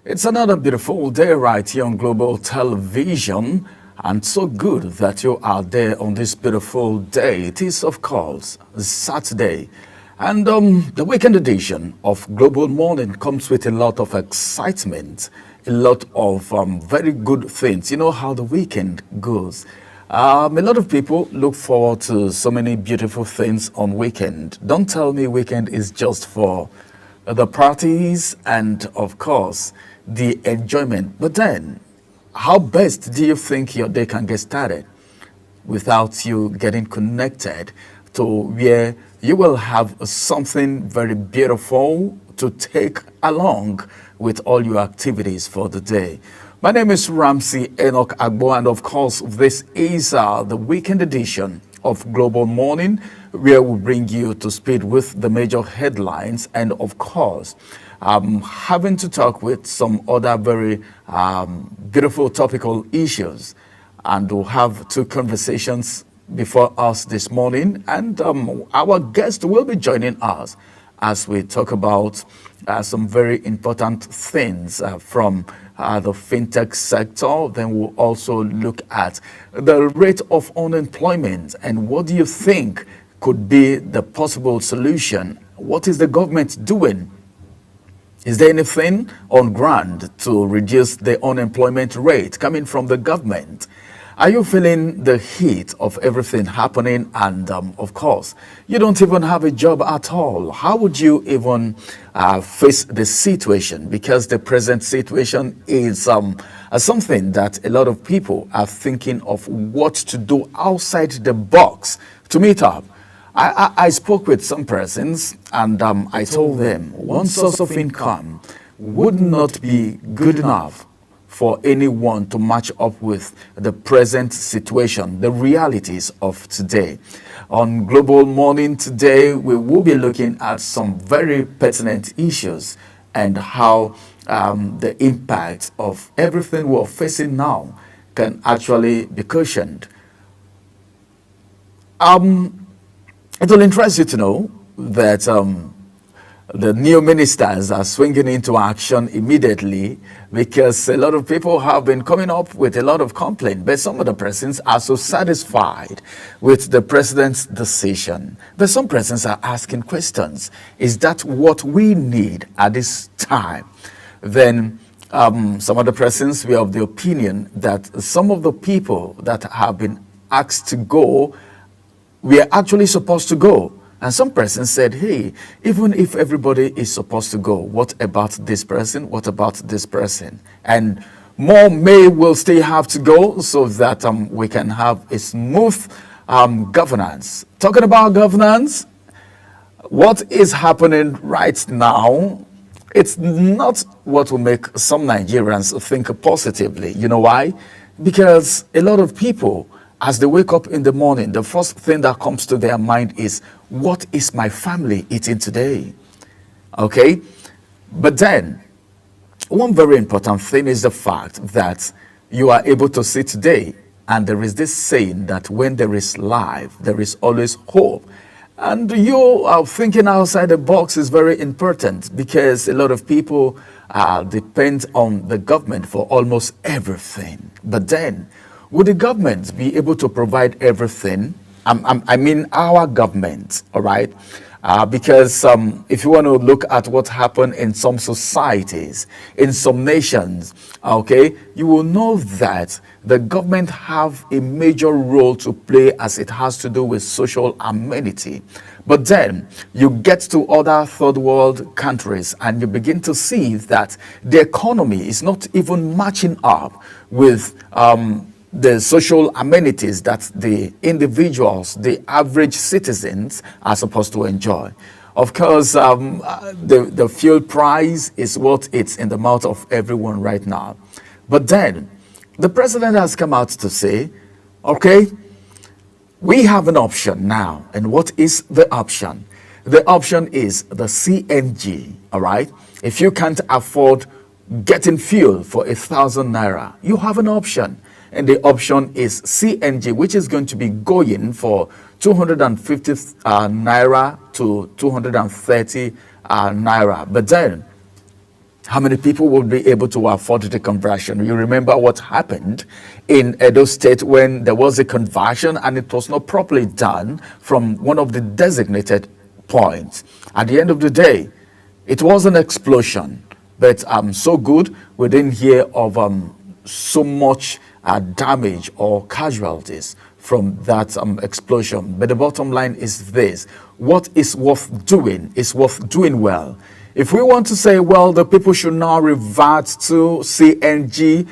It's another beautiful day right here on Global Television, and so good that you are there on this beautiful day. It is, of course, Saturday, and the weekend edition of Global Morning comes with a lot of excitement, a lot of very good things. You know how the weekend goes. A lot of people look forward to so many beautiful things on weekend. Don't tell me weekend is just for the parties and, of course, the enjoyment. But then, how best do you think your day can get started without you getting connected to where you will have something very beautiful to take along with all your activities for the day? My name is Ramsey Enoch Agbo, and of course, this is the weekend edition of Global Morning, where we bring you to speed with the major headlines and, of course, having to talk with some other very beautiful topical issues. And we'll have two conversations before us this morning, and our guest will be joining us as we talk about some very important things from the fintech sector. Then we'll also look at the rate of unemployment and what do you think could be the possible solution. What is the government doing? Is there anything on ground to reduce the unemployment rate coming from the government? Are you feeling the heat of everything happening? And of course, you don't even have a job at all. How would you even face the situation? Because the present situation is something that a lot of people are thinking of what to do outside the box to meet up. I spoke with some persons, and I told them one source of income would not be good enough for anyone to match up with the present situation, the realities of today. On Global Morning today, we will be looking at some very pertinent issues and how the impact of everything we're facing now can actually be cushioned. It will interest you to know that the new ministers are swinging into action immediately, because a lot of people have been coming up with a lot of complaint, but some of the persons are so satisfied with the president's decision. But some persons are asking questions. Is that what we need at this time? Then some of the persons were of the opinion that some of the people that have been asked to go were actually supposed to go. And some person said, hey, even if everybody is supposed to go, what about this person? What about this person? And more will still have to go so that we can have a smooth governance. Talking about governance, what is happening right now, it's not what will make some Nigerians think positively. You know why? Because a lot of people, as they wake up in the morning, the first thing that comes to their mind is, what is my family eating today? Okay? But then, one very important thing is the fact that you are able to see today. And there is this saying that when there is life, there is always hope. And you are thinking outside the box is very important, because a lot of people depend on the government for almost everything. But then, would the government be able to provide everything? I mean our government, all right? Because if you want to look at what happened in some societies, in some nations, okay, you will know that the government have a major role to play as it has to do with social amenity. But then you get to other third world countries and you begin to see that the economy is not even matching up with the social amenities that the individuals, the average citizens, are supposed to enjoy. Of course, the fuel price is what it's in the mouth of everyone right now. But then, the president has come out to say, okay, we have an option now. And what is the option? The option is the CNG, all right? If you can't afford getting fuel for 1,000 naira, you have an option. And the option is CNG, which is going to be going for 250 naira to 230 naira. But then How many people will be able to afford the conversion? You remember what happened in Edo State when there was a conversion and it was not properly done from one of the designated points. At the end of the day, it was an explosion, but so good we didn't hear of so much damage or casualties from that explosion. But the bottom line is this: what is worth doing is worth doing well. If we want to say, well, the people should now revert to CNG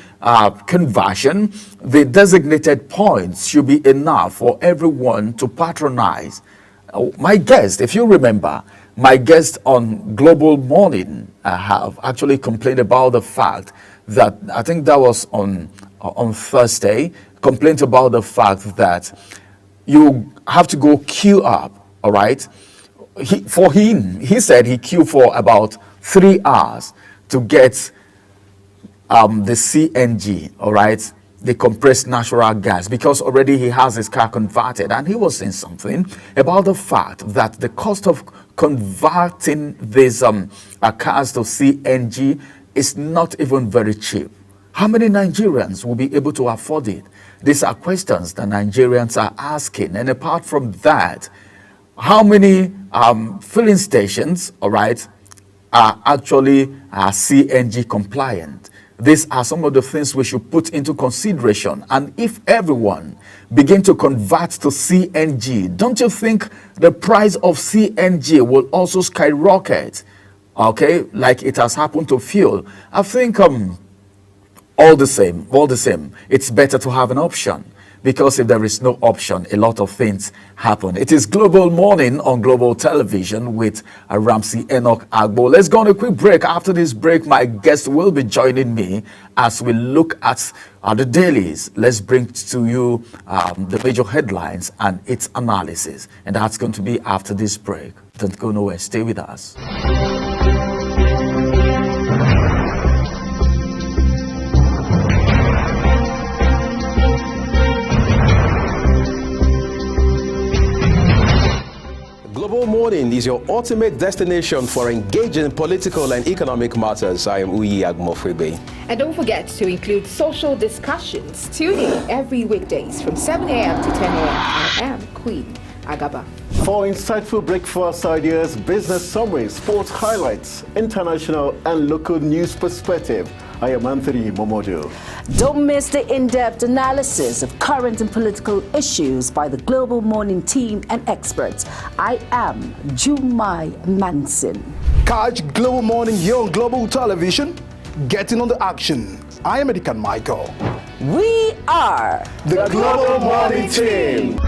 conversion, the designated points should be enough for everyone to patronize. My guest, if you remember, my guest on Global Morning have actually complained about the fact that, I think that was on Thursday, complained about the fact that you have to go queue up, all right? He said he queued for about 3 hours to get the CNG, all right, the compressed natural gas, because already he has his car converted. And he was saying something about the fact that the cost of converting these cars to CNG is not even very cheap. How many Nigerians will be able to afford it? These are questions that Nigerians are asking. And apart from that, how many filling stations, all right, are actually CNG compliant? These are some of the things we should put into consideration. And if everyone begin to convert to CNG, don't you think the price of CNG will also skyrocket? Okay, like it has happened to fuel. I think all the same, it's better to have an option. Because if there is no option, a lot of things happen. It is Global Morning on Global Television with Ramsey Enoch Agbo. Let's go on a quick break. After this break, my guest will be joining me as we look at the dailies. Let's bring to you the major headlines and its analysis. And that's going to be after this break. Don't go nowhere. Stay with us. Global Morning is your ultimate destination for engaging political and economic matters. I am Uyi Agmofrebe. And don't forget to include social discussions. Tune in every weekdays from 7 a.m. to 10 a.m. I am Queen Agaba. For insightful breakfast ideas, business summaries, sports highlights, international and local news perspective, I am Anthony Momodu. Don't miss the in-depth analysis of current and political issues by the Global Morning team and experts. I am Jumai Manson. Catch Global Morning here on Global Television. Getting on the action. I am Edikan Michael. We are the Global Morning team.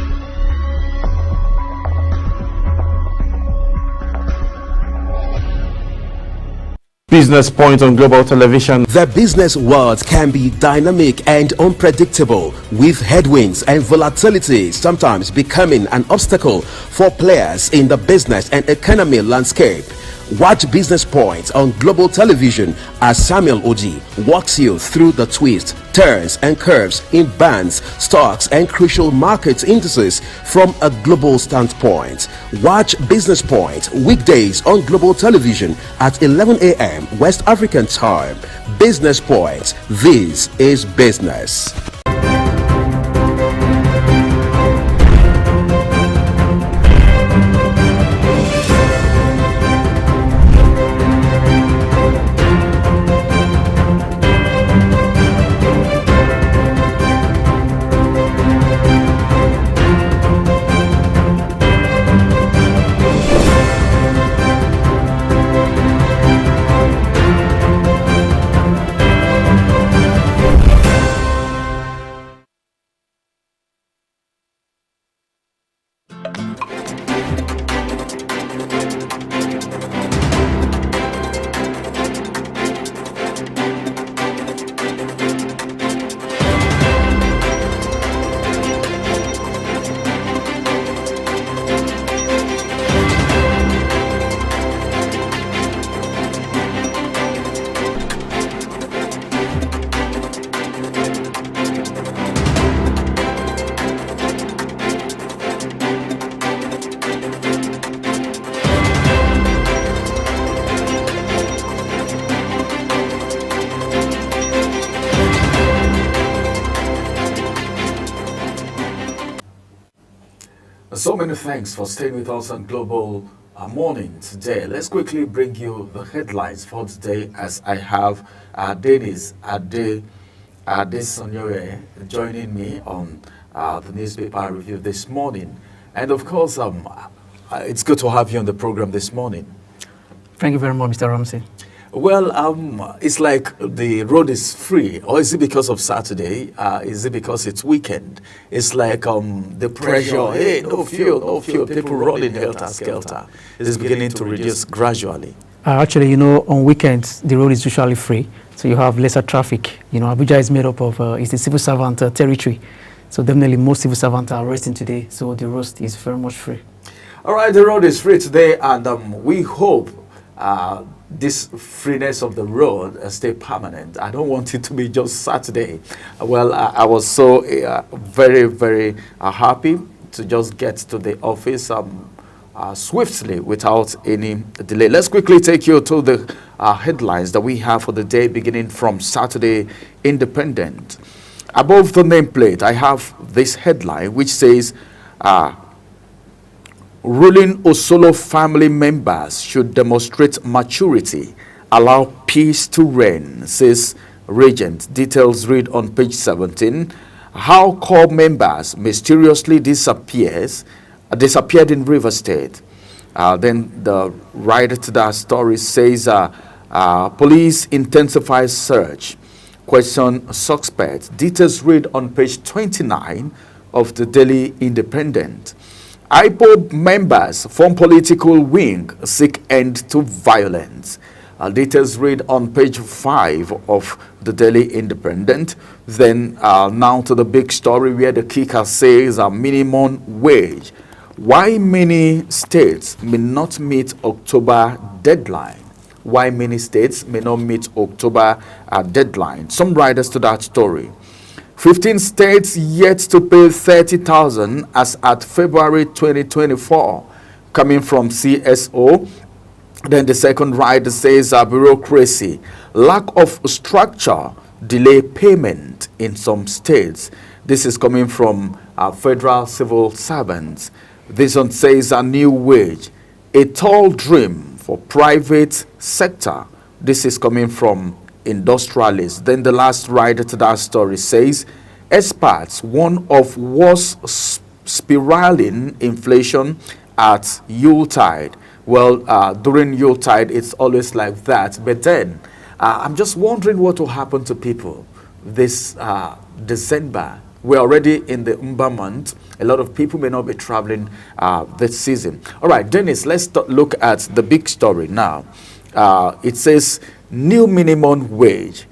Business Point on Global Television. The business world can be dynamic and unpredictable, with headwinds and volatility sometimes becoming an obstacle for players in the business and economy landscape. Watch Business Point on Global Television as Samuel Oji walks you through the twists, turns and curves in bands, stocks and crucial market indices from a global standpoint. Watch Business Point weekdays on Global Television at 11 a.m. West African time. Business Point. This is business. So many thanks for staying with us on Global Morning today. Let's quickly bring you the headlines for today as I have Dennis Adesanyore joining me on the newspaper review this morning. And of course, it's good to have you on the program this morning. Thank you very much, Mr. Ramsey. Well, it's like the road is free, or is it because of Saturday? Is it because it's weekend? It's like the pressure, hey, no fuel, people rolling helter-skelter. It's beginning to reduce gradually. Actually, you know, on weekends, the road is usually free, so you have lesser traffic. You know, Abuja is made up of, it's a civil servant territory, so definitely most civil servants are resting today, so the road is very much free. All right, the road is free today, and we hope this freeness of the road stay permanent. I don't want it to be just Saturday. Well, I was so very, very happy to just get to the office swiftly without any delay. Let's quickly take you to the headlines that we have for the day, beginning from Saturday Independent. Above the nameplate, I have this headline which says, ruling Osolo family members should demonstrate maturity, allow peace to reign, says Regent. Details read on page 17. How core members mysteriously disappeared in River State. Then the writer to that story says, police intensifies search, question suspect. Details read on page 29 of the Daily Independent. IPOB members from political wing seek end to violence. Details read on page 5 of the Daily Independent. Then now to the big story where the kicker says a minimum wage. Why many states may not meet October deadline. Why many states may not meet October deadline. Some writers to that story. 15 states yet to pay 30,000 as at February 2024, coming from CSO. Then the second writer says bureaucracy, lack of structure, delay payment in some states. This is coming from federal civil servants. This one says a new wage, a tall dream for private sector. This is coming from industrialists. Then the last writer to that story says, experts warn of worse spiraling inflation at Yuletide. Well, during Yuletide, it's always like that. But then, I'm just wondering what will happen to people this December. We're already in the Umba month. A lot of people may not be traveling this season. All right, Dennis, let's look at the big story now. It says, new minimum wage.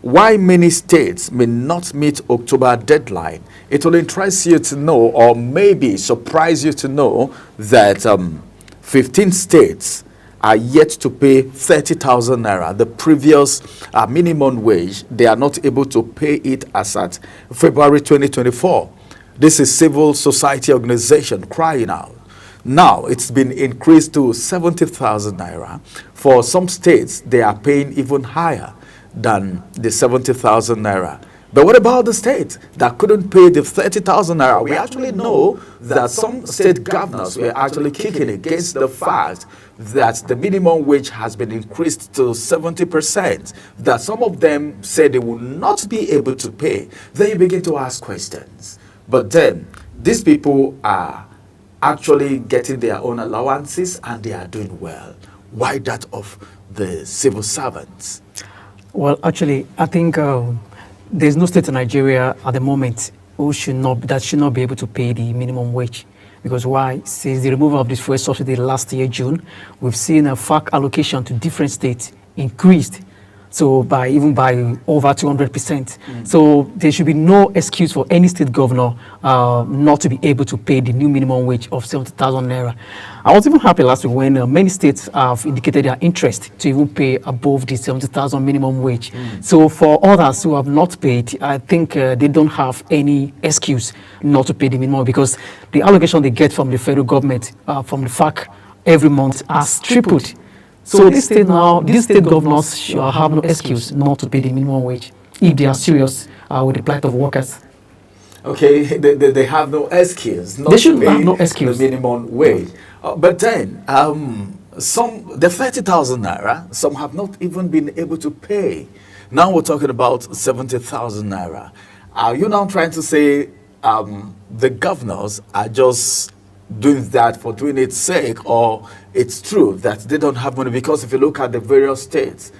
Why many states may not meet October deadline. It will interest you to know, or maybe surprise you to know, that 15 states are yet to pay 30,000 naira, the previous minimum wage. They are not able to pay it as at February 2024. This is civil society organization crying out. Now, it's been increased to 70,000 naira. For some states, they are paying even higher than the 70,000 naira. But what about the states that couldn't pay the 30,000 naira? We actually know that some state governors were actually kicking against the fact that the minimum wage has been increased to 70%, that some of them said they will not be able to pay. Then you begin to ask questions. But then, these people are actually getting their own allowances and they are doing well. Why that of the civil servants? Well, actually, I think there's no state in Nigeria at the moment that should not be able to pay the minimum wage. Because why? Since the removal of this fuel subsidy last year, June, we've seen a FAC allocation to different states increased. So even by over 200%. So there should be no excuse for any state governor not to be able to pay the new minimum wage of 70,000 naira. I was even happy last week when many states have indicated their interest to even pay above the 70,000 minimum wage. So for others who have not paid, I think they don't have any excuse not to pay the minimum, because the allocation they get from the federal government, from the FAC every month, has tripled. So these state governors should have no excuse not to pay the minimum wage if they are serious with the plight of workers. Okay, they have no excuse. Not They should to have pay no excuse. The minimum wage. But then, the 30,000 naira, some have not even been able to pay. Now we're talking about 70,000 naira. Are you now trying to say the governors are just doing that for doing its sake, or it's true that they don't have money? Because if you look at the various states,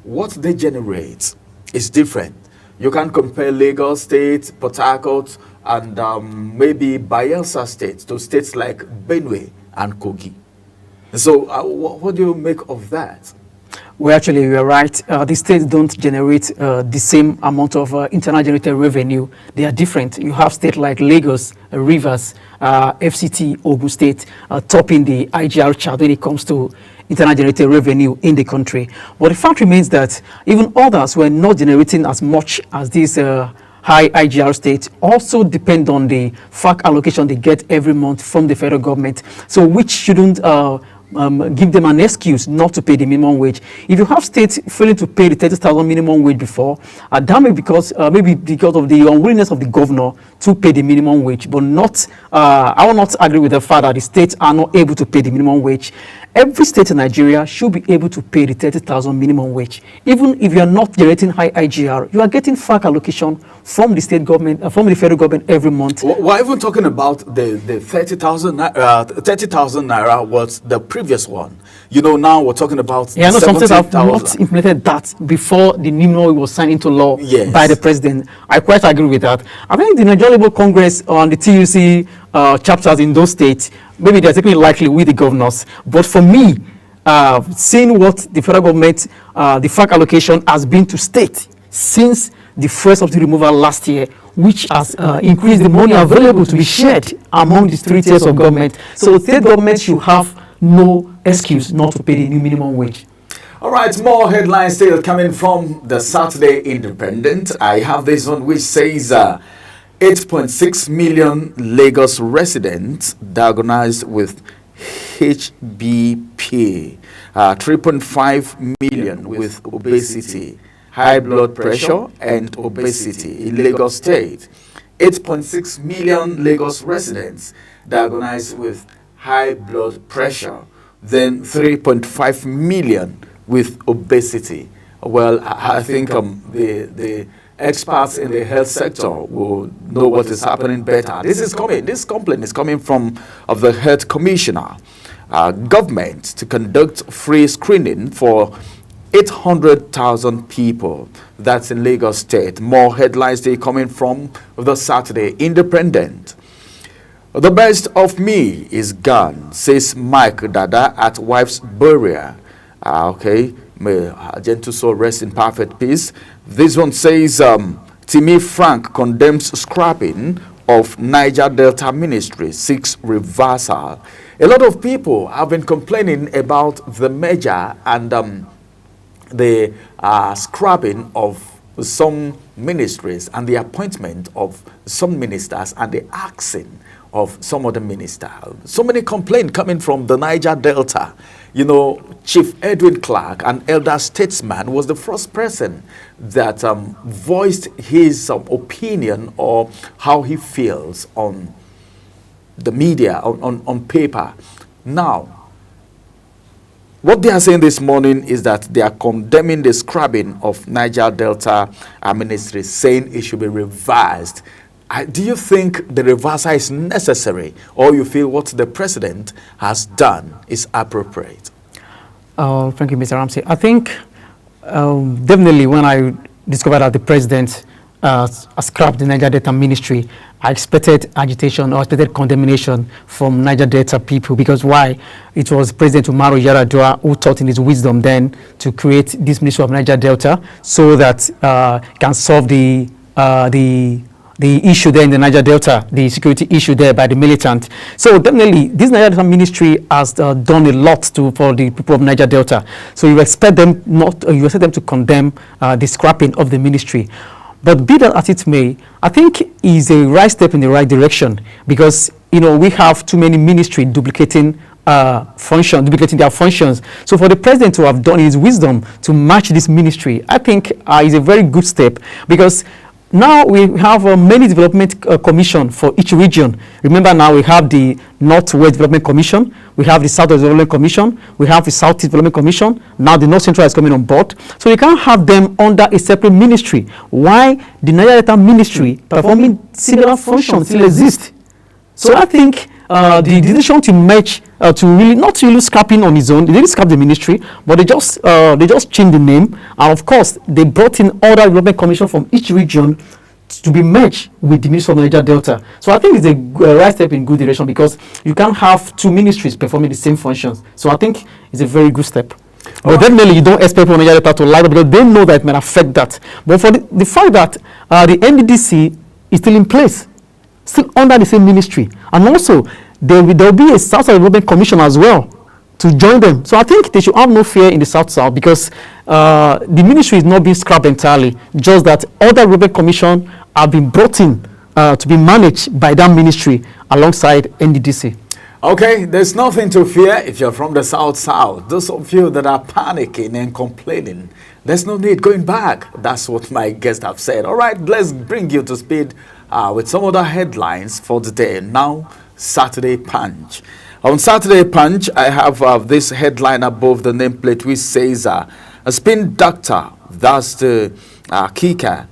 what they generate is different. You can compare Lagos State, Port Harcourt, and maybe Bayelsa State to states like Benue and Kogi. So what do you make of that? Well, actually, you are right. The states don't generate the same amount of internal generated revenue. They are different. You have states like Lagos, Rivers, FCT, Ogun State, topping the IGR chart when it comes to internal generated revenue in the country. But the fact remains that even others were not generating as much as these high IGR states also depend on the FAC allocation they get every month from the federal government. So which shouldn't give them an excuse not to pay the minimum wage. If you have states failing to pay the 30,000 minimum wage before, that may maybe because of the unwillingness of the governor to pay the minimum wage, but not. I will not agree with the fact that the states are not able to pay the minimum wage. Every state in Nigeria should be able to pay the 30,000 minimum wage. Even if you are not generating high IGR, you are getting FAC allocation from the state government, from the federal government every month. We're even talking about the 30,000 naira was the previous one. You know, now we're talking about Yeah, no, some states have 70,000. not implemented that before the minimum wage was signed into law Yes. by the president. I quite agree with that. I think the Nigerian Labour Congress and the TUC chapters in those states, maybe they're taking it lightly with the governors. But for me, seeing what the federal government, the FAC allocation has been to state since the first subsidy removal last year, which has increased the money available to be shared among the three tiers of government. So state government should have no excuse not to pay the new minimum wage. All right, more headlines still coming from the Saturday Independent. I have this one which says 8.6 million Lagos residents diagnosed with HBP, 3.5 million with obesity, high blood pressure and obesity in Lagos State. 8.6 million Lagos residents diagnosed with high blood pressure, then 3.5 million with obesity. Well, I think the experts in the health sector will know what is happening better. This complaint is coming from the health commissioner. Government to conduct free screening for 800,000 people. That's in Lagos State. More headlines they coming from the Saturday Independent. The best of me is gone, says Mike Dada at wife's burial. Okay, may her gentle soul rest in perfect peace. This one says Timi Frank condemns scrapping of Niger Delta Ministry, seeks reversal. A lot of people have been complaining about the merger and the scrapping of some ministries and the appointment of some ministers and the axing of some other minister. So many complaints coming from the Niger Delta. You know, Chief Edwin Clark, an elder statesman, was the first person that voiced his opinion or how he feels on the media, on paper. Now, what they are saying this morning is that they are condemning the scrapping of Niger Delta ministry, saying it should be revised. Do you think the reversal is necessary, or you feel what the president has done is appropriate? Thank you, Mr. Ramsey. I think definitely when I discovered that the president scrapped the Niger Delta ministry, I expected agitation or expected condemnation from Niger Delta people, because why? It was President Umaru Yar'Adua who thought in his wisdom then to create this ministry of Niger Delta so that can solve the issue there in the Niger Delta, the security issue there by the militant. So definitely, this Niger Delta ministry has done a lot for the people of Niger Delta. So you expect them to condemn the scrapping of the ministry. But be that as it may, I think is a right step in the right direction, because we have too many ministries duplicating their functions. So for the president to have done his wisdom to match this ministry, I think is a very good step, because now we have many development commission for each region. Remember now we have the Northwest Development Commission, we have the Southwest Development Commission, we have the Southeast Development Commission. Now the North Central is coming on board. So you can't have them under a separate ministry. Why the Niger Delta Ministry performing similar functions still exist? So I think the decision to merge, to really not really scrapping on its own, they didn't scrap the ministry, but they just changed the name, and of course they brought in other development commission from each region to be merged with the Ministry of Niger Delta. So I think it's a right step in good direction, because you can't have two ministries performing the same functions. So I think it's a very good step. But definitely you don't expect Niger Delta to lie, because they know that it may affect that. But for the fact that the NDDC is still in place, still under the same ministry, and also there will be a South Development Commission as well to join them. So I think they should have no fear in the South, because the ministry is not being scrapped entirely, just that other development commission have been brought in to be managed by that ministry alongside NDDC. Okay, there's nothing to fear if you're from the South. Those of you that are panicking and complaining, there's no need going back. That's what my guests have said. All right, let's bring you to speed with some other headlines for the day. Now, Saturday Punch. On Saturday Punch, I have this headline above the nameplate which says, a spin doctor, that's the kicker,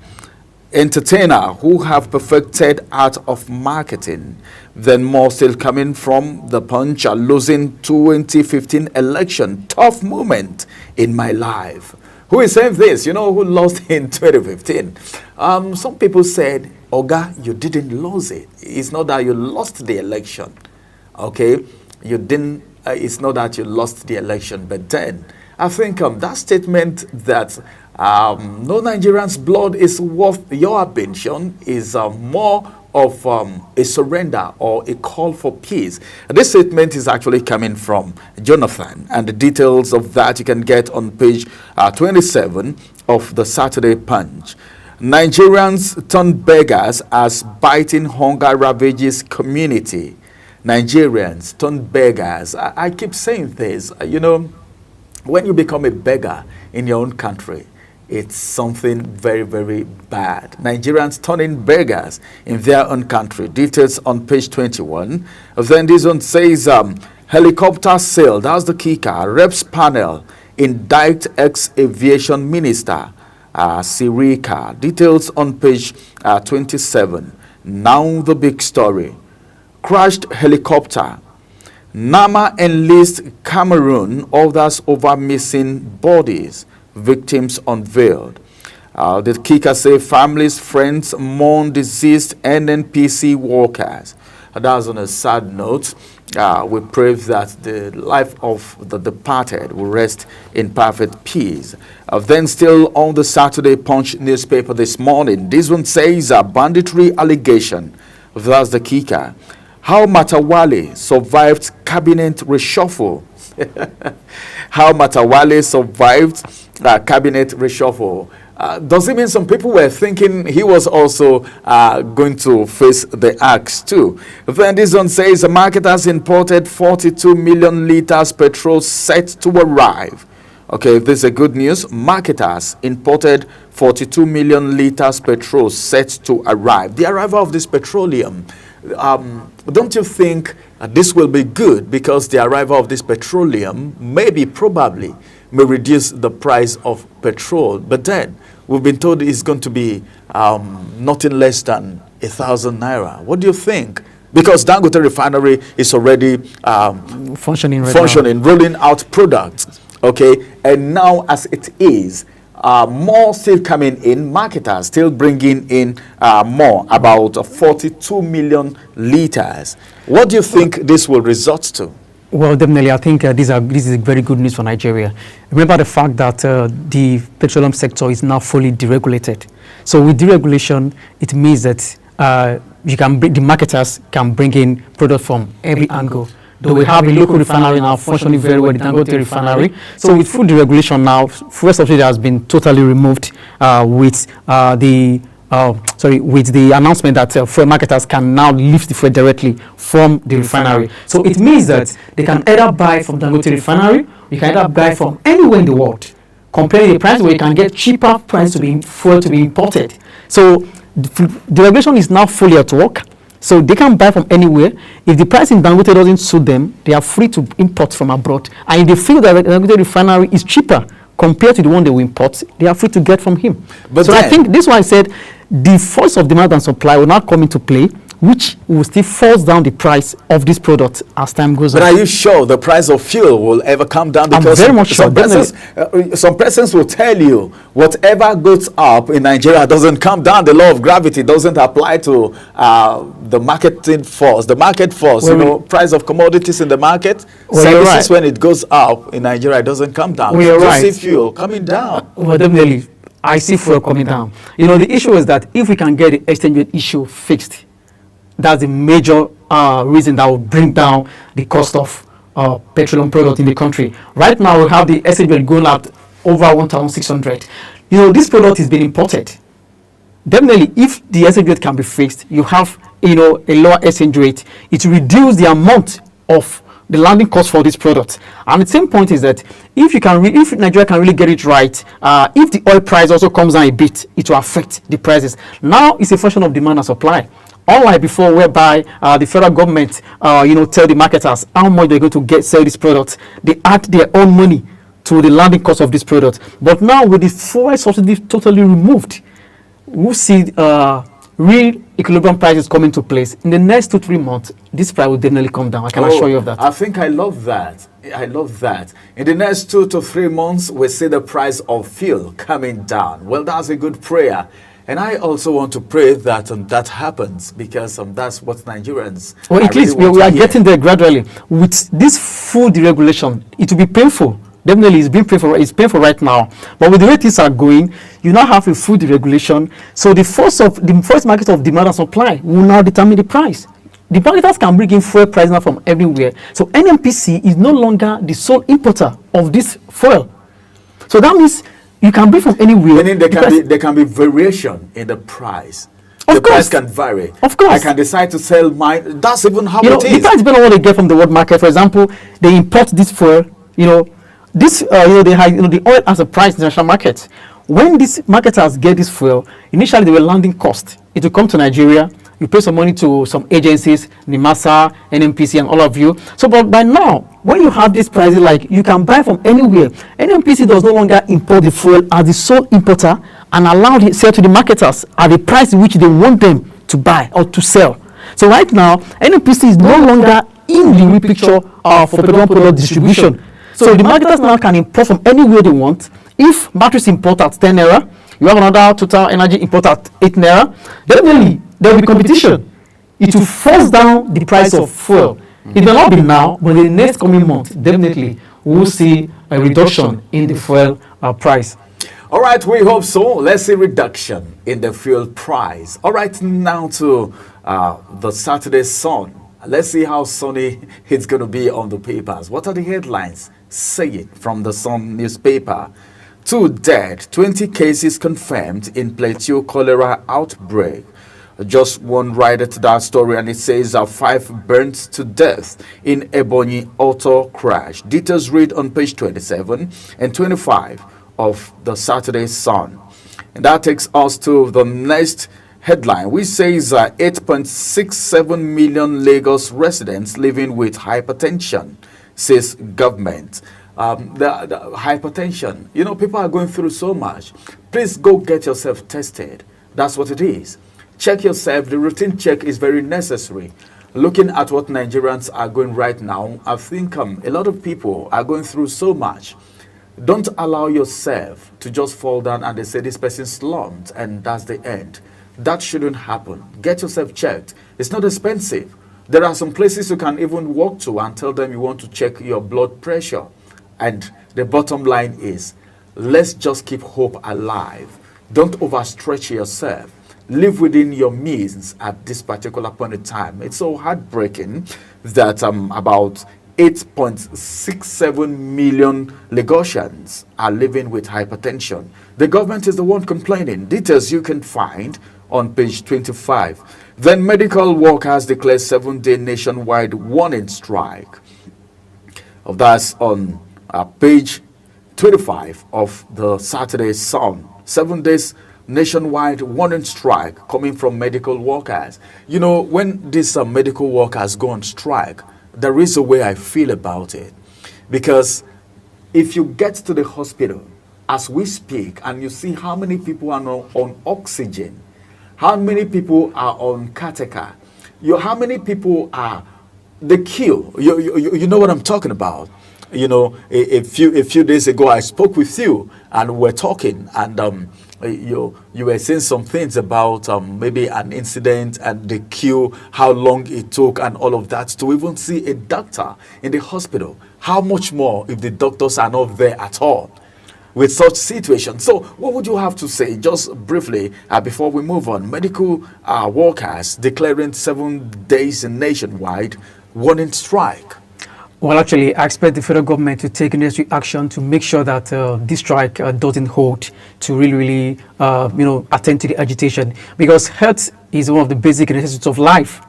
entertainer who have perfected art of marketing. Then more still coming from the Punch, losing 2015 election. Tough moment in my life. Who is saying this? You know who lost in 2015? Some people said, Oga, you didn't lose it. It's not that you lost the election. Okay? You didn't, it's not that you lost the election. But then, I think that statement that no Nigerian's blood is worth your attention is more of a surrender or a call for peace. This statement is actually coming from Jonathan, and the details of that you can get on page 27 of the Saturday Punch. Nigerians turn beggars as biting hunger ravages community. Nigerians turn beggars. I keep saying this, you know, when you become a beggar in your own country, it's something very, very bad. Nigerians turning beggars in their own country. Details on page 21. Then this one says, helicopter sale, that's the kicker. Reps panel indict ex-aviation minister, Sirika. Details on page 27. Now the big story. Crashed helicopter. Nama enlists Cameroon, others over missing bodies. Victims unveiled. The kicker say families, friends mourn deceased NNPC workers. That's on a sad note. We pray that the life of the departed will rest in perfect peace. Then still on the Saturday Punch newspaper this morning, this one says a banditry allegation. That's the kicker. How Matawale survived cabinet reshuffle. How Matawale survived cabinet reshuffle. Does it mean some people were thinking he was also going to face the axe too? Then this one says the market has imported 42 million liters petrol set to arrive. Okay, this is a good news. Marketers imported 42 million liters petrol set to arrive. The arrival of this petroleum, don't you think this will be good, because the arrival of this petroleum probably may reduce the price of petrol, but then we've been told it's going to be nothing less than 1,000 naira. What do you think? Because Dangote refinery is already functioning, rolling out products. Okay, and now as it is, more still coming in, marketers still bringing in more, about 42 million liters. What do you think this will result to? Well, definitely, I think this is very good news for Nigeria. Remember the fact that the petroleum sector is now fully deregulated. So with deregulation, it means that the marketers can bring in products from every angle. Though we have a local refinery now functioning very well, the Dangote refinery. So with full deregulation now, fuel subsidy has been totally removed with the announcement that fuel marketers can now lift the fuel directly from the refinery. So it means that they can either buy from Dangote refinery, you can either buy from anywhere in the world, comparing the price where you can get cheaper price fuel to be imported. So the regulation is now fully at work. So they can buy from anywhere. If the price in Dangote doesn't suit them, they are free to import from abroad. And if they feel that the Dangote refinery is cheaper compared to the one they will import, they are free to get from him. But so then, I think this is why I said the force of demand and supply will now come into play, which will still force down the price of this product as time goes on. but are you sure the price of fuel will ever come down? I'm Because very much sure, some persons will tell you whatever goes up in Nigeria doesn't come down. The law of gravity doesn't apply to the marketing force, the market force. Well, Price of commodities in the market. Well, you're Services, right. when it goes up in Nigeria, it doesn't come down. Well, you're You right. see fuel coming down. Well, definitely, I see fuel coming down. The issue is that if we can get the exchange rate issue fixed, that's the major reason that will bring down the cost of petroleum product in the country. Right now, we have the exchange rate going up over 1,600. This product is being imported. Definitely, if the exchange rate can be fixed, you have a lower exchange rate. It will reduce the amount of the landing cost for this product. And the same point is that if Nigeria can really get it right, if the oil price also comes down a bit, it will affect the prices. Now it's a function of demand and supply. Unlike before, whereby the federal government, tell the marketers how much they're going to sell this product, they add their own money to the landing cost of this product. But now with the fuel subsidy totally removed, we'll see real equilibrium prices come into place. In the next 2-3 months, this price will definitely come down. I can assure you of that. I think I love that. I love that. In the next 2 to 3 months, we see the price of fuel coming down. Well, that's a good prayer. And I also want to pray that that happens, because that's what Nigerians. Well, at least we are getting there gradually. With this full deregulation, it will be painful. Definitely, it's painful right now. But with the way things are going, you now have a full deregulation. So the first market of demand and supply will now determine the price. The marketers can bring in fuel price now from everywhere. So NNPC is no longer the sole importer of this fuel. So that means you can bring from anywhere. Meaning there can be variation in the price. Of the course. price can vary. Of course. I can decide to sell mine. That's even how The it is. price depends on what they get from the world market. For example, they import this fuel. The oil has a price in the international market. When these marketers get this fuel, initially they were landing cost. It will come to Nigeria. You pay some money to some agencies, NIMASA, NNPC, and all of you. So, but by now, when you have this price, like you can buy from anywhere, NNPC does no longer import the fuel as the sole importer and allow it sell to the marketers at the price in which they want them to buy or to sell. So right now, NNPC is no longer in the real picture for petroleum product distribution. So the marketers now can import from anywhere they want. If batteries import at 10 naira, you have another Total Energy import at 8 naira, definitely there will be competition. It will force down the price of fuel. It may not be now, but in the next coming month, definitely we'll see a reduction in the fuel price. All right, we hope so. Let's see reduction in the fuel price. All right, now to the Saturday Sun. Let's see how sunny it's going to be on the papers. What are the headlines saying from the Sun newspaper? 2 dead, 20 cases confirmed in Plateau cholera outbreak. Just one writer to that story, and it says 5 burnt to death in Ebonyi auto crash. Details read on page 27 and 25 of the Saturday Sun. And that takes us to the next headline, which says 8.67 million Lagos residents living with hypertension, says government. The hypertension, people are going through so much. Please go get yourself tested. That's what it is. Check yourself. The routine check is very necessary. Looking at what Nigerians are going right now, I think a lot of people are going through so much. Don't allow yourself to just fall down and they say this person slumped and that's the end. That shouldn't happen. Get yourself checked. It's not expensive. There are some places you can even walk to and tell them you want to check your blood pressure. And the bottom line is, let's just keep hope alive. Don't overstretch yourself. Live within your means at this particular point in time. It's so heartbreaking that about 8.67 million Lagosians are living with hypertension. The government is the one complaining. Details you can find on page 25. Then medical workers declare 7-day nationwide warning strike. That's on page 25 of the Saturday Sun. 7 days nationwide warning strike coming from medical workers. You know, when these medical workers go on strike, there is a way I feel about it. Because if you get to the hospital as we speak and you see how many people are on oxygen, how many people are on catheter, how many people are the queue, you know what I'm talking about. You know, a few days ago I spoke with you and we're talking, and you were saying some things about maybe an incident and the queue, how long it took and all of that to even see a doctor in the hospital. How much more if the doctors are not there at all with such situations? So what would you have to say, just briefly, before we move on? Medical workers declaring 7 days nationwide warning strike. Well, actually, I expect the federal government to take necessary action to make sure that this strike doesn't hold, to really, attend to the agitation, because health is one of the basic necessities of life.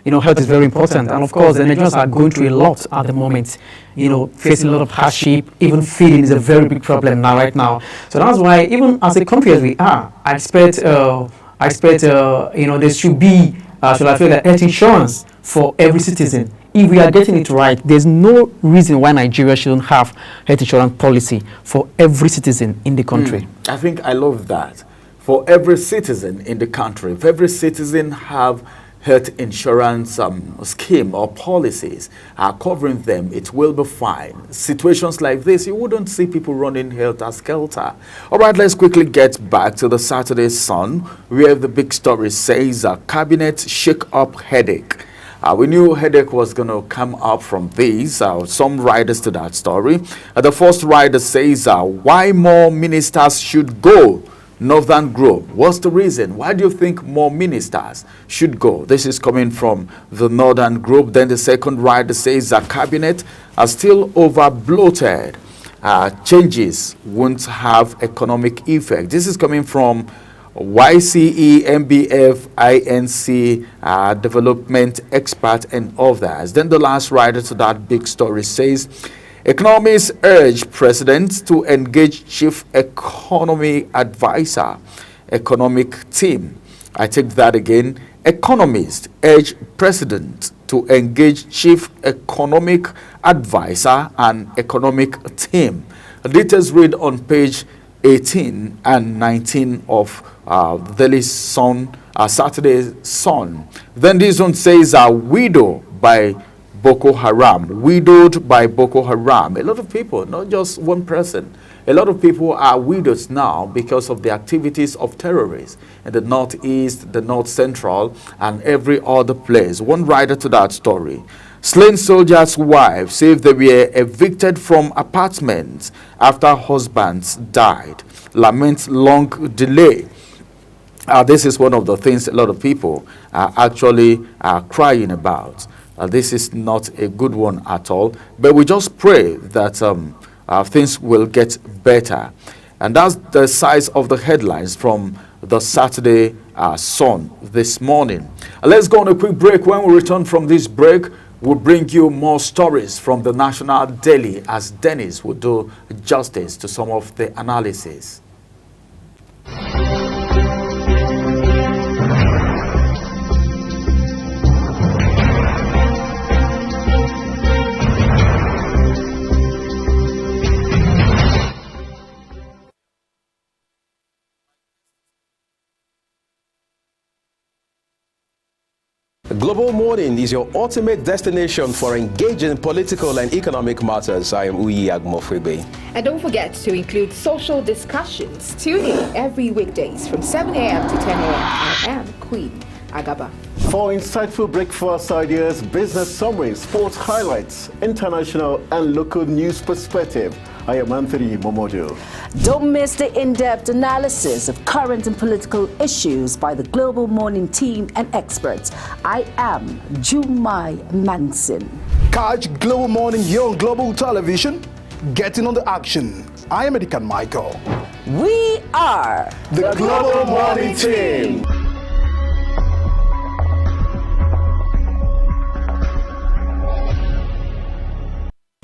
You know, health is very important, and of course, the Nigerians are going through a lot at the moment. You know, facing a lot of hardship. Even feeding is a very big problem right now. So that's why, even as a country as we are, I expect there should be, health insurance for every citizen. If we are getting it right, there's no reason why Nigeria shouldn't have health insurance policy for every citizen in the country. I think I love that. For every citizen in the country, if every citizen have health insurance scheme or policies covering them, it will be fine. Situations like this, you wouldn't see people running helter-skelter. All right, let's quickly get back to the Saturday Sun, where the big story says cabinet shake-up headache. We knew headache was going to come up from these. Some riders to that story. The first rider says, why more ministers should go? Northern Group. What's the reason? Why do you think more ministers should go? This is coming from the Northern Group. Then the second rider says the cabinet are still over bloated. Changes won't have economic effect. This is coming from YCE, MBF, INC, development expert and others. Then the last rider to that big story says, economists urge president to engage chief economy advisor, economic team. I take that again. Economists urge president to engage chief economic advisor and economic team. Details read on page 18 and 19 of Daily Sun, Saturday Sun. Then this one says widow by Boko Haram, widowed by Boko Haram. A lot of people, not just one person, a lot of people are widows now because of the activities of terrorists in the northeast, the north central, and every other place. One writer to that story. Slain soldiers' wives say they were evicted from apartments after husbands died. Lament long delay. This is one of the things a lot of people are actually crying about. This is not a good one at all, but we just pray that things will get better. And that's the size of the headlines from the Saturday Sun this morning. Let's go on a quick break. When we return from this break, we'll bring you more stories from the National Daily as Dennis will do justice to some of the analysis. Global Morning is your ultimate destination for engaging political and economic matters. I am Uyi Agmofwebe. And don't forget to include social discussions. Tune in every weekdays from 7 a.m. to 10 a.m. I am Queen Agaba. For insightful breakfast ideas, business summaries, sports highlights, international and local news perspective, I am Anthony Momodu. Don't miss the in-depth analysis of current and political issues by the Global Morning team and experts. I am Jumai Manson. Catch Global Morning here on Global Television, getting on the action. I am Edikan Michael. We are the Global Morning team.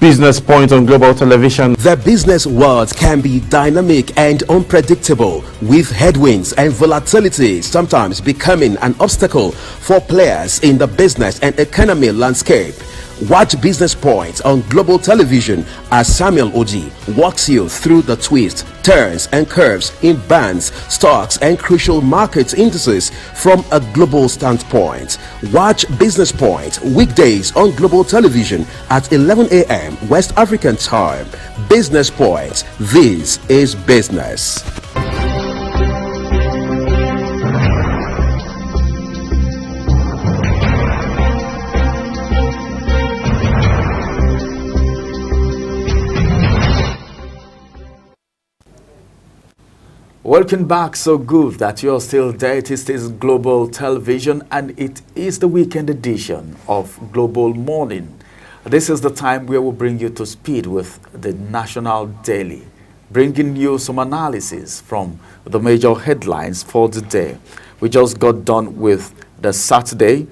Business Point on Global Television. The business world can be dynamic and unpredictable, with headwinds and volatility sometimes becoming an obstacle for players in the business and economy landscape. Watch Business Point on Global Television as Samuel Oji walks you through the twists, turns and curves in bands, stocks and crucial market indices from a global standpoint. Watch Business Point weekdays on Global Television at 11 a.m. West African time. Business Point. This is business. Welcome back. So good that you're still there. It is Global Television and it is the weekend edition of Global Morning. This is the time where we bring you to speed with the National Daily, bringing you some analysis from the major headlines for the day. We just got done with the Saturday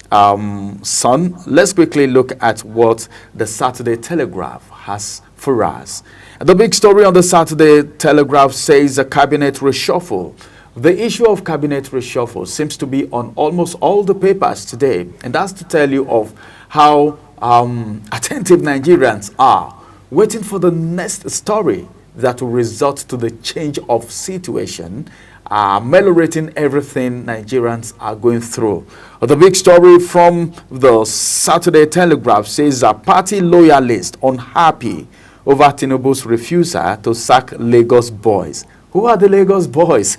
Sun. Let's quickly look at what the Saturday Telegraph has for us. The big story on the Saturday Telegraph says a cabinet reshuffle. The issue of cabinet reshuffle seems to be on almost all the papers today, and that's to tell you of how attentive Nigerians are, waiting for the next story that will result to the change of situation, ameliorating everything Nigerians are going through. The big story from the Saturday Telegraph says a party loyalist unhappy over Tinubu's refusal to sack Lagos boys. Who are the Lagos boys?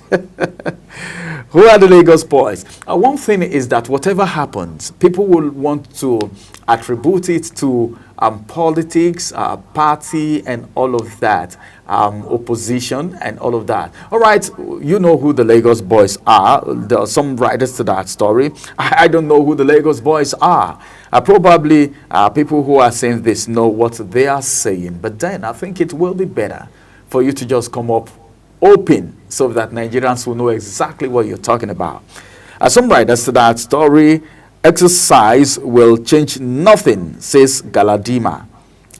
Who are the Lagos boys? One thing is that whatever happens, people will want to attribute it to politics, party, and all of that, opposition, and all of that. All right, you know who the Lagos boys are. There are some writers to that story. I don't know who the Lagos boys are. Probably people who are saying this know what they are saying. But then I think it will be better for you to just come up open so that Nigerians will know exactly what you're talking about. Some writers to that story, exercise will change nothing, says Galadima.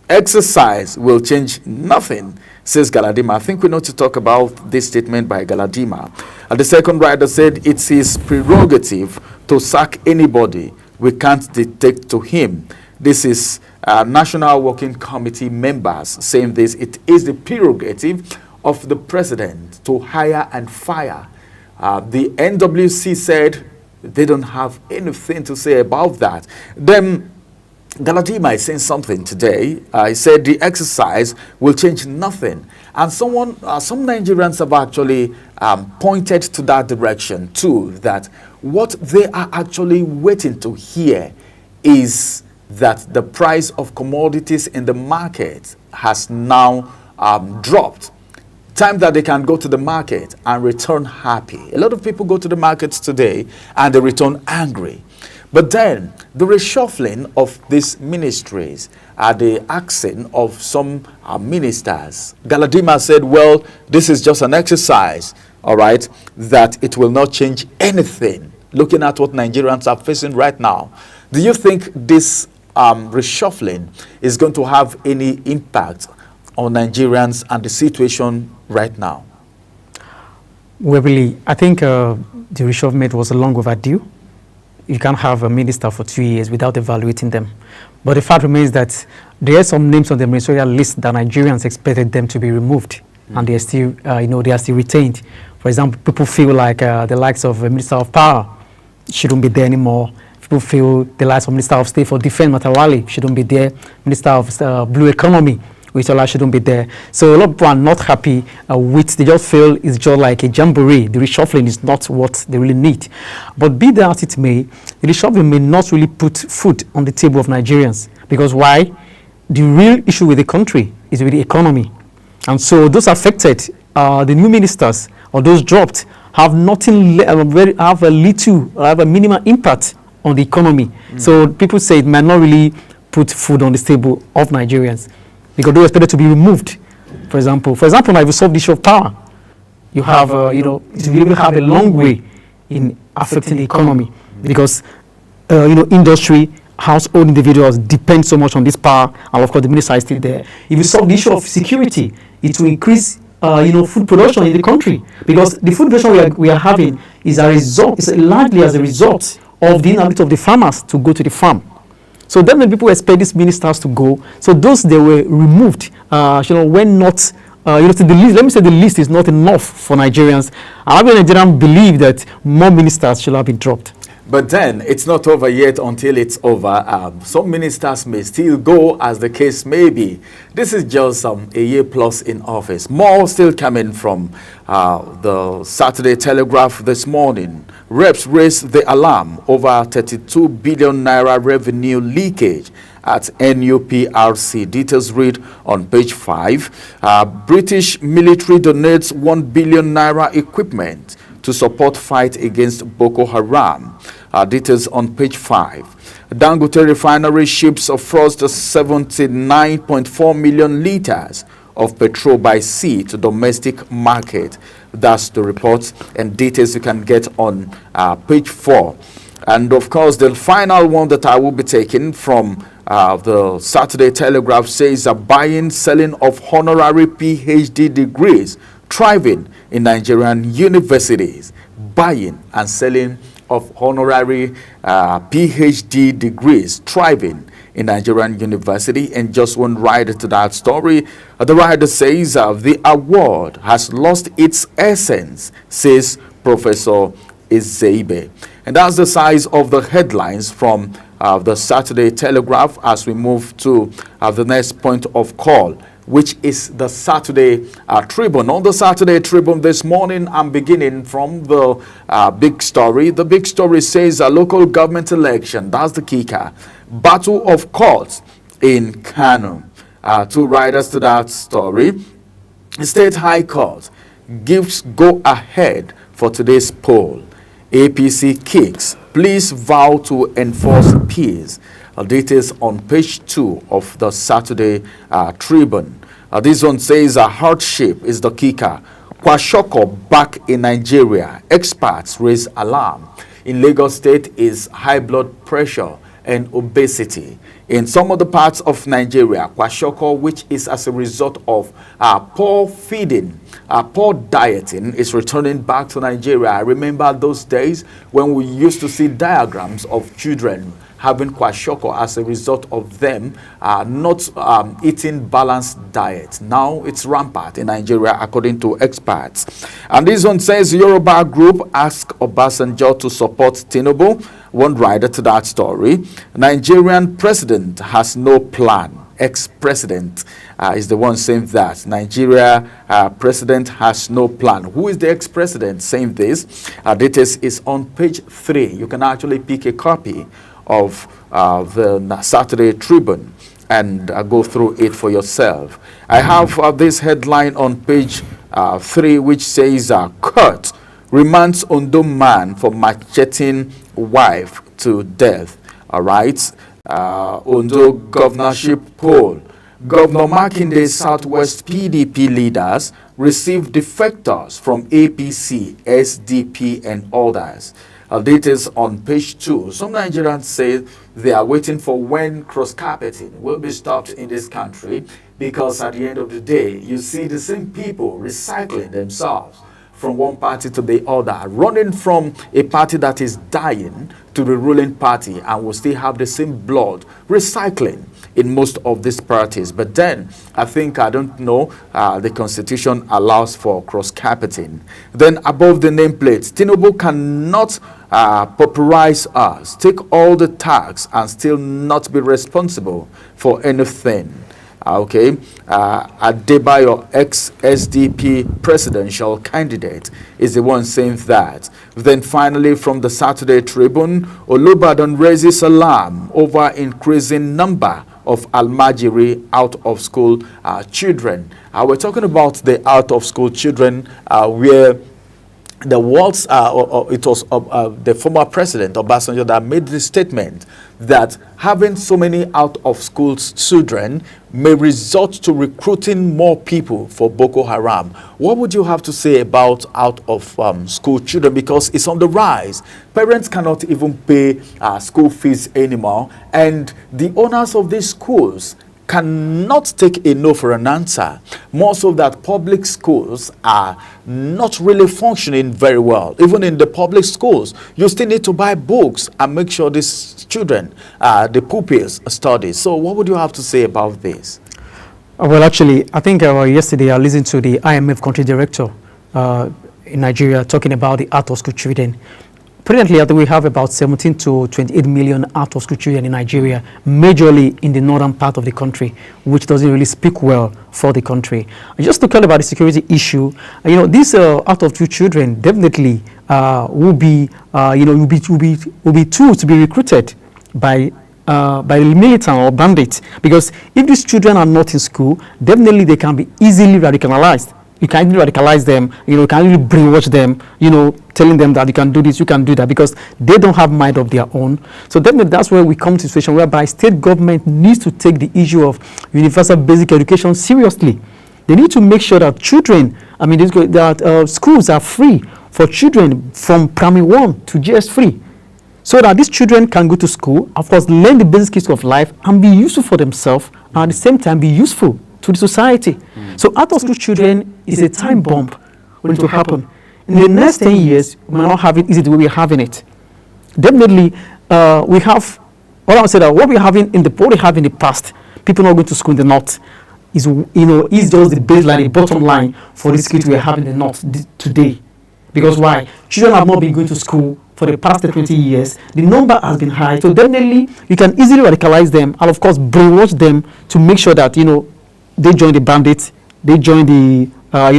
Exercise will change nothing, says Galadima. I think we need to talk about this statement by Galadima. And the second writer said it's his prerogative to sack anybody. We can't dictate to him. This is National Working Committee members saying this. It is the prerogative of the president to hire and fire. The NWC said they don't have anything to say about that. Then Galadima is saying something today. He said the exercise will change nothing. And some Nigerians have actually pointed to that direction too, that what they are actually waiting to hear is that the price of commodities in the market has now dropped. Time that they can go to the market and return happy. A lot of people go to the markets today and they return angry. But then the reshuffling of these ministries, the axing of some ministers, Galadima said, well, this is just an exercise, all right, that it will not change anything. Looking at what Nigerians are facing right now, do you think this reshuffling is going to have any impact on Nigerians and the situation right now? Well, really, I think the reshufflement was long overdue. You can't have a minister for 2 years without evaluating them. But the fact remains that there are some names on the ministerial list that Nigerians expected them to be removed, and they are still, they are still retained. For example, people feel like the likes of Minister of Power shouldn't be there anymore. People feel the likes of Minister of State for Defense, Matawale, shouldn't be there. Minister of Blue Economy, Uitola, shouldn't be there. So a lot of people are not happy with, they just feel it's just like a jamboree. The reshuffling is not what they really need. But be that as it may, the reshuffling may not really put food on the table of Nigerians. Because why? The real issue with the country is with the economy. And so those affected, the new ministers or those dropped, have nothing, have a minimal impact on the economy. So people say it might not really put food on the table of Nigerians, because they were expected to be removed. For example, now if you solve the issue of power, you have, it will have a long way in affecting the economy, because, industry household individuals depend so much on this power, and of course the minister is still there. If you solve the issue of security, it will increase food production in the country, because the food production we are having is a result, is largely as a result of the inability of the farmers to go to the farm. So then when people expect these ministers to go, so those they were removed, when not, to the list, let me say the list is not enough for Nigerians. I Nigerians believe that more ministers should have been dropped. But then it's not over yet until it's over. Some ministers may still go, as the case may be. This is just a year plus in office. More still coming from the Saturday Telegraph this morning. Reps raised the alarm over 32 billion naira revenue leakage at NUPRC. Details read on page 5. British military donates 1 billion naira equipment to support fight against Boko Haram. Details on page 5. Dangote refinery ships frost 79.4 million liters of petrol by sea to domestic market. That's the report, and details you can get on page 4. And of course, the final one that I will be taking from the Saturday Telegraph says a buying, selling of honorary PhD degrees thriving in Nigerian universities. Buying and selling of honorary PhD degrees thriving in Nigerian university. And just one rider to that story, the rider says the award has lost its essence, says Professor Ezeibe. And that's the size of the headlines from the Saturday Telegraph as we move to the next point of call, which is the Saturday Tribune. On the Saturday Tribune this morning, I'm beginning from the big story. The big story says a local government election. That's the kicker. Battle of courts in Kano. Two riders to that story. State High Court gives go ahead for today's poll. APC kicks. Please vow to enforce peace. Details on page 2 of the Saturday Tribune. This one says a hardship is the kicker. Kwashiorkor back in Nigeria. Experts raise alarm. In Lagos State is high blood pressure and obesity. In some of the parts of Nigeria, Kwashiorkor, which is as a result of poor feeding, poor dieting, is returning back to Nigeria. I remember those days when we used to see diagrams of children having kwashiorkor as a result of them not eating balanced diet. Now it's rampant in Nigeria, according to experts. And this one says Yoruba group ask Obasanjo to support Tinubu. One rider to that story. Nigerian president has no plan. Ex-president is the one saying that. Nigeria president has no plan. Who is the ex-president saying this? Details is on page 3. You can actually pick a copy of the Saturday Tribune and go through it for yourself. I have this headline on page 3, which says Kurt remands Ondo man for macheting wife to death. All right. Ondo governorship poll. Governor Makinde's Southwest PDP leaders received defectors from APC, SDP, and others. Details on page 2. Some Nigerians say they are waiting for when cross-carpeting will be stopped in this country, because at the end of the day, you see the same people recycling themselves from one party to the other, running from a party that is dying to the ruling party, and will still have the same blood recycling in most of these parties. But then I don't know, the constitution allows for cross-carpeting. Then above the nameplate, Tinubu cannot pauperize us, take all the tax and still not be responsible for anything. Okay, Adebayo, ex-SDP presidential candidate, is the one saying that. Then finally, from the Saturday Tribune, Olubadan raises alarm over increasing number of Almajiri out-of-school children. We're talking about the out-of-school children where the world's, it was the former president Obasanjo that made the statement that having so many out-of-school children may result to recruiting more people for Boko Haram. What would you have to say about out-of-school children? Because it's on the rise. Parents cannot even pay school fees anymore, and the owners of these schools cannot take a no for an answer. More so that public schools are not really functioning very well. Even in the public schools, you still need to buy books and make sure these children, the pupils, study. So what would you have to say about this? Well, actually, I think yesterday I listened to the IMF country director in Nigeria talking about the out-of-school children. Presently, I think we have about 17 to 28 million out-of-school children in Nigeria, majorly in the northern part of the country, which doesn't really speak well for the country. And just to talk about the security issue, these out-of-school children definitely will be tools to be recruited by the militant or bandits, because if these children are not in school, definitely they can be easily radicalized. You can radicalize them, you can really brainwash them, telling them that you can do this, you can do that, because they don't have mind of their own. So definitely that's where we come to a situation whereby state government needs to take the issue of universal basic education seriously. They need to make sure that children, that schools are free for children from primary 1 to GS3, so that these children can go to school, of course, learn the basic skills of life and be useful for themselves, and at the same time be useful to the society. So out-of-school children is a time bomb when it will happen. In the next 10 years, we might not have it easy the way we're having it. Definitely, we have, all I would say that what we have in the past, people not going to school in the north, is just the baseline, the bottom line for this kids we are having in the north today. Because why? Children have not been going to school for the past 20 years. The number has been high. So definitely, you can easily radicalize them and, of course, brainwash them to make sure that, they join the bandits, they join the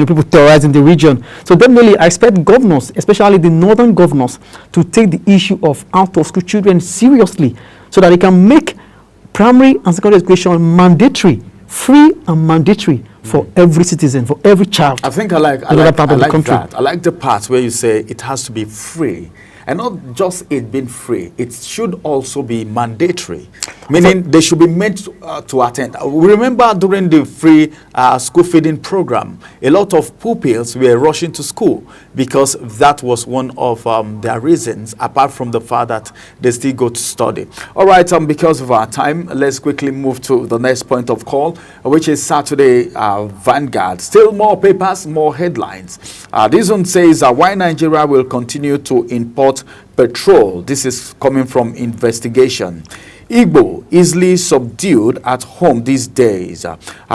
people terrorizing the region. So definitely, I expect governors, especially the northern governors, to take the issue of out-of-school children seriously, so that they can make primary and secondary education mandatory, free and mandatory for every citizen, for every child. I think I like that. I like the part where you say it has to be free. And not just it being free, it should also be mandatory, meaning they should be meant to attend. Remember during the free school feeding program, a lot of pupils were rushing to school because that was one of their reasons, apart from the fact that they still go to study. All right, because of our time, let's quickly move to the next point of call, which is Saturday Vanguard. Still more papers, more headlines. This one says why Nigeria will continue to import petrol. This is coming from investigation. Igbo easily subdued at home these days.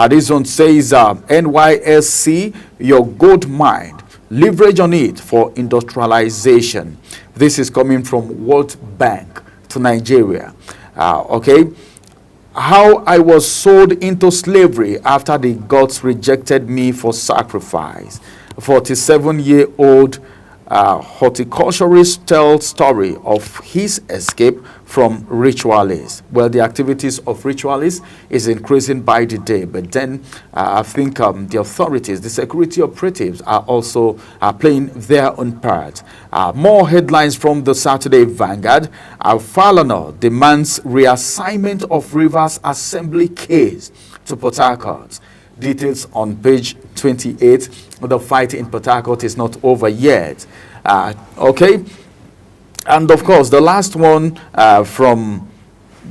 This one says NYSC, your gold mine, leverage on it for industrialization. This is coming from World Bank to Nigeria. Okay. How I was sold into slavery after the gods rejected me for sacrifice. 47-year-old horticulturist tells story of his escape from ritualists. Well, the activities of ritualists is increasing by the day, but then I think the authorities, the security operatives are also playing their own part. More headlines from the Saturday Vanguard. Falana demands reassignment of Rivers Assembly case to Port Harcourt. Details on page 28. The fight in Port Harcourt is not over yet. Okay. And of course, the last one from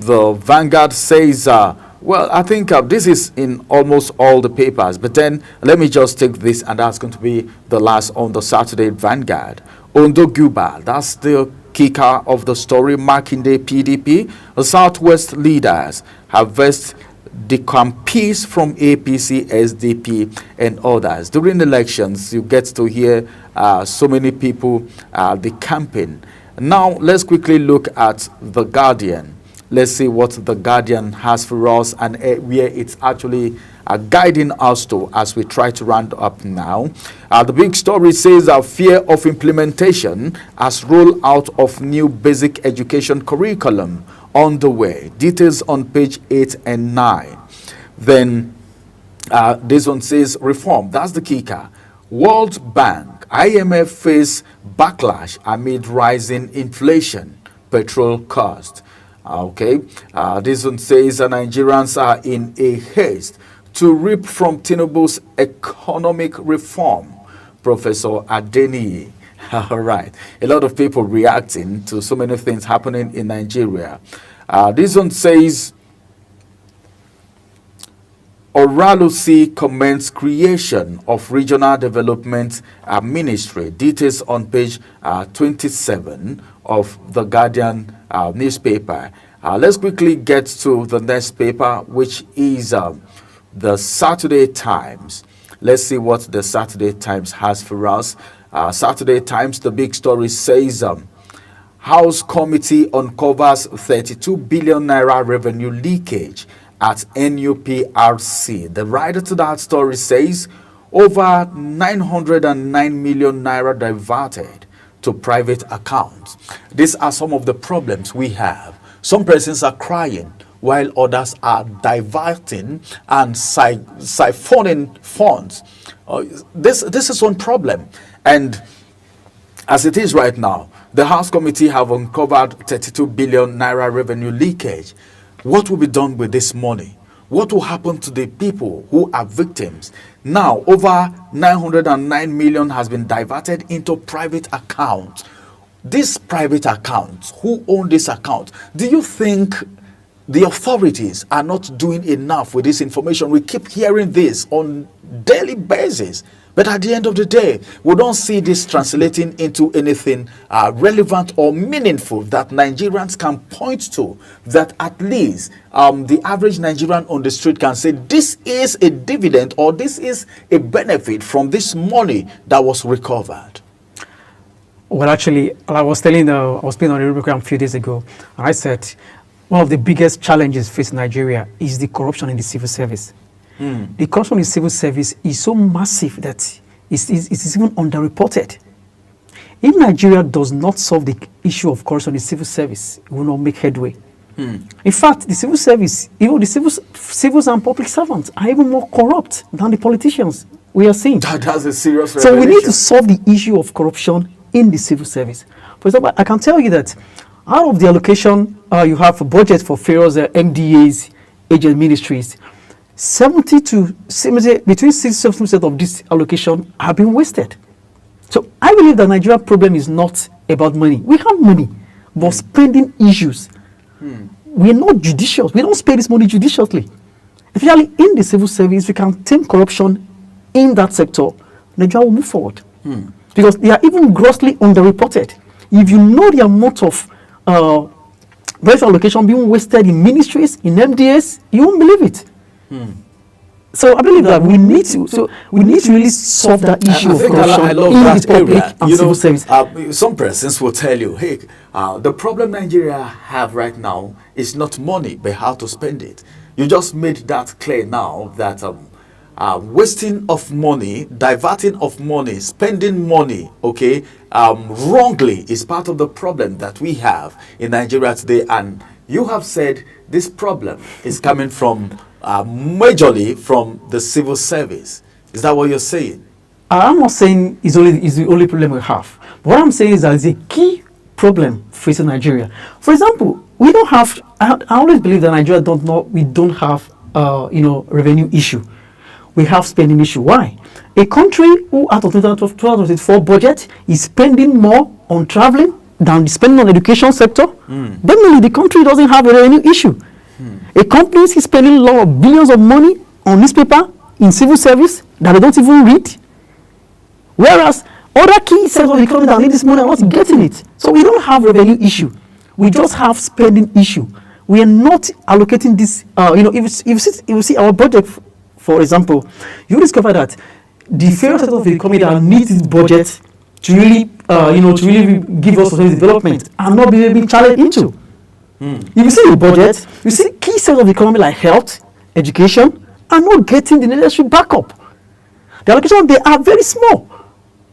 the Vanguard says, well, I think this is in almost all the papers. But then let me just take this, and that's going to be the last on the Saturday Vanguard. Ondo Guba, that's the kicker of the story. Makinde PDP, the Southwest leaders have versed the campees from APC, SDP, and others. During elections, you get to hear so many people the campaign. Now, let's quickly look at The Guardian. Let's see what The Guardian has for us and where it's actually guiding us to as we try to round up now. The big story says fear of implementation as roll out of new basic education curriculum on the way. Details on page 8 and 9. Then this one says reform. That's the kicker. World Bank IMF face backlash amid rising inflation, petrol cost. Okay, this one says Nigerians are in a haste to reap from Tinubu's economic reform. Professor Adeniyi. All right, a lot of people reacting to so many things happening in Nigeria. This one says Oralusi commends creation of Regional Development Ministry. Details on page 27 of the Guardian newspaper. Let's quickly get to the next paper, which is the Saturday Times. Let's see what the Saturday Times has for us. Saturday Times, the big story says House Committee uncovers 32 billion naira revenue leakage at NUPRC. The writer to that story says over 909 million naira diverted to private accounts. These are some of the problems we have. Some persons are crying while others are diverting and siphoning funds. This is one problem. And as it is right now, the House Committee have uncovered 32 billion naira revenue leakage. What will be done with this money? What will happen to the people who are victims? Now, over 909 million has been diverted into private accounts. These private accounts, who own this account? Do you think the authorities are not doing enough with this information? We keep hearing this on daily basis. But at the end of the day, we don't see this translating into anything relevant or meaningful that Nigerians can point to, that at least the average Nigerian on the street can say, this is a dividend or this is a benefit from this money that was recovered. Well, actually, I was being on a program a few days ago, and I said one of the biggest challenges facing Nigeria is the corruption in the civil service. The corruption in civil service is so massive that it is even underreported. If Nigeria does not solve the issue of corruption in the civil service, it will not make headway. In fact, the civil service, even the civils and public servants are even more corrupt than the politicians we are seeing. That's a serious revelation. So we need to solve the issue of corruption in the civil service. For example, I can tell you that out of the allocation you have a budget for various MDAs, agent ministries, 70 to 70, between 6 to 7% of this allocation have been wasted. So I believe the Nigerian problem is not about money. We have money, but spending issues. We are not judicious. We don't spend this money judiciously. Especially in the civil service, we can tame corruption in that sector. Nigeria will move forward. Because they are even grossly underreported. If you know the amount of welfare allocation being wasted in ministries, in MDS, you won't believe it. So I believe that we need to really solve that issue of corruption in the public and civil service. Some persons will tell you, hey, the problem Nigeria have right now is not money, but how to spend it. You just made that clear now that wasting of money, diverting of money, spending money, okay, wrongly is part of the problem that we have in Nigeria today. And you have said this problem is coming from majorly from the civil service. Is that what you're saying? I'm not saying it's the only problem we have. But what I'm saying is that it's a key problem facing Nigeria. For example, we don't have. I always believe that Nigeria we don't have revenue issue. We have spending issue. Why? A country who out of 2024 budget is spending more on traveling than spending on education sector, definitely the country doesn't have a revenue issue. A company is spending a lot of billions of money on newspaper in civil service that they don't even read, whereas other key sectors of the economy that need this money are not getting it. So we don't have revenue issue. We just have spending issue. We are not allocating this. If you see our budget, for example, you discover that the various sectors of the economy that need this budget to really, give us sustainable development are not being challenged into. If you see the budget, you see key sectors of the economy like health, education are not getting the necessary backup. The allocation, they are very small.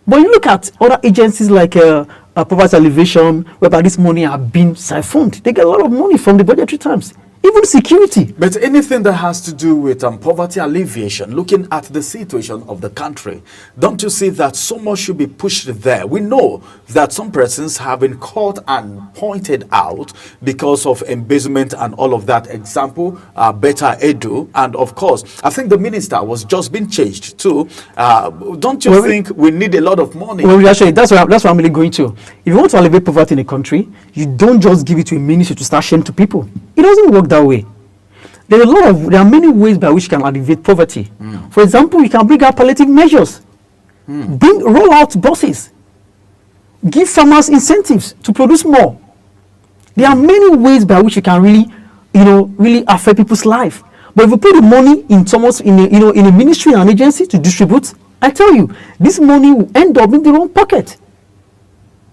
But you look at other agencies like poverty alleviation, whereby this money are being siphoned. They get a lot of money from the budgetary terms. even security. But anything that has to do with poverty alleviation, looking at the situation of the country, don't you see that so much should be pushed there? We know that some persons have been caught and pointed out because of embezzlement and all of that. Example, Beta Edu, and of course, I think the minister was just being changed too. Don't you think we need a lot of money? Well, actually, that's what I'm really going to. If you want to alleviate poverty in a country, you don't just give it to a ministry to start sharing to people. It doesn't work that way. There are many ways by which you can alleviate poverty. For example, you can bring out palliative measures, roll out buses, give farmers incentives to produce more. There are many ways by which you can really affect people's life. But if you put the money in a ministry and an agency to distribute, I tell you, this money will end up in the wrong pocket.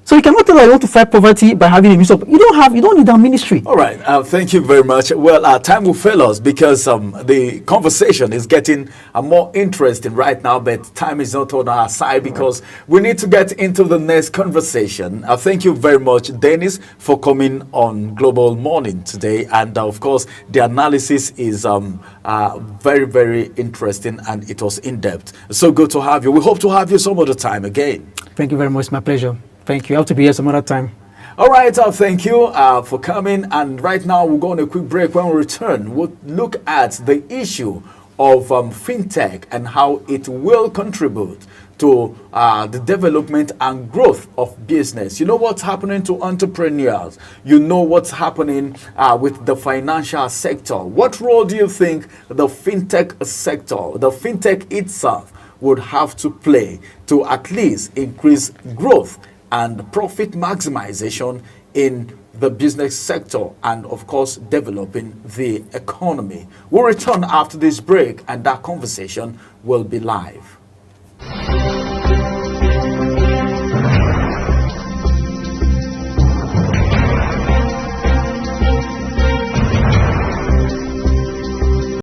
So you cannot tell that you want to fight poverty by having a ministry. You don't need that ministry. All right. Thank you very much. Well, our time will fail us because the conversation is getting more interesting right now, but time is not on our side because we need to get into the next conversation. Thank you very much, Dennis, for coming on Global Morning today. And of course, the analysis is very, very interesting and it was in-depth. So good to have you. We hope to have you some other time again. Thank you very much. It's my pleasure. Thank you. I have to be here some other time. All right, thank you for coming. And right now, we'll go on a quick break. When we return, we'll look at the issue of fintech and how it will contribute to the development and growth of business. You know what's happening to entrepreneurs. You know what's happening with the financial sector. What role do you think the fintech sector, the fintech itself, would have to play to at least increase growth and profit maximization in the business sector and, of course, developing the economy? We'll return after this break and that conversation will be live.